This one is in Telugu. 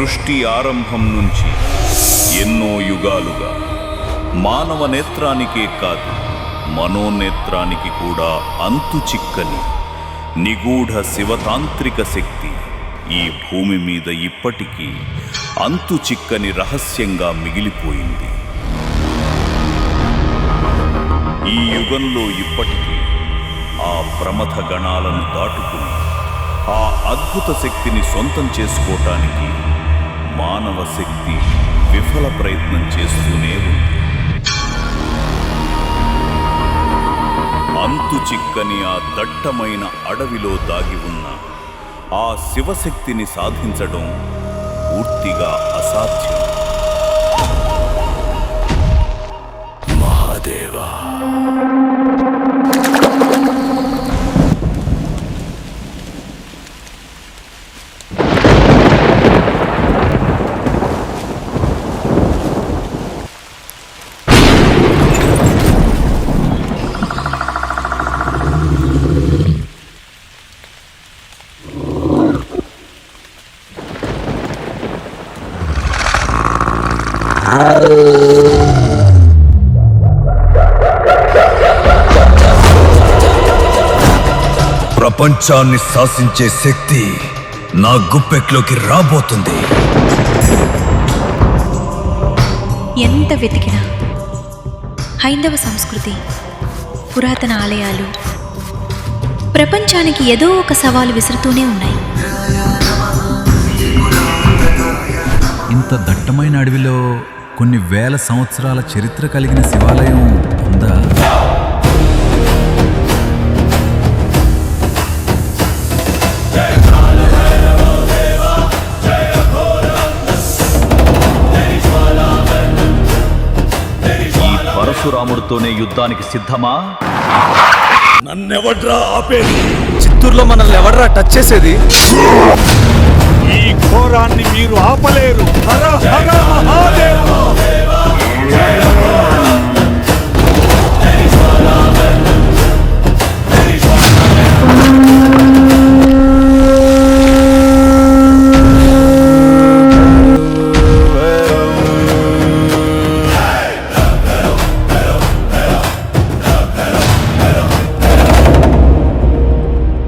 సృష్టి ఆరంభం నుంచి ఎన్నో యుగాలుగా మానవ నేత్రానికే కాదు మనోనేత్రానికి కూడా అంతు చిక్కని నిగూఢ శివతాంత్రిక శక్తి ఈ భూమి మీద ఇప్పటికీ అంతు చిక్కని రహస్యంగా మిగిలిపోయింది. ఈ యుగంలో ఇప్పటికీ ఆ ప్రమథ గణాలను దాటుకుని ఆ అద్భుత శక్తిని సొంతం చేసుకోవటానికి మానవ శక్తి విఫల ప్రయత్నం చేస్తూనే ఉంది. అంతు చిక్కని ఆ దట్టమైన అడవిలో దాగి ఉన్న ఆ శివశక్తిని సాధించడం పూర్తిగా అసాధ్యం. మహాదేవా, ప్రపంచాన్ని శాసించే శక్తి నా గుప్పెట్లోకి రాబోతుంది. ఎంత వెతికినా హైందవ సంస్కృతి, పురాతన ఆలయాలు ప్రపంచానికి ఏదో ఒక సవాలు విసురుతూనే ఉన్నాయి. ఇంత దట్టమైన అడవిలో కొన్ని వేల సంవత్సరాల చరిత్ర కలిగిన శివాలయం ఉందా? ఈ పరశురాముడితోనే యుద్ధానికి సిద్ధమా? నన్నెవడ్రా ఆపేది? చిత్తూరులో మనల్ని ఎవడ్రా టచ్ చేసేది? ఈ ఘోరాన్ని మీరు ఆపలేరు.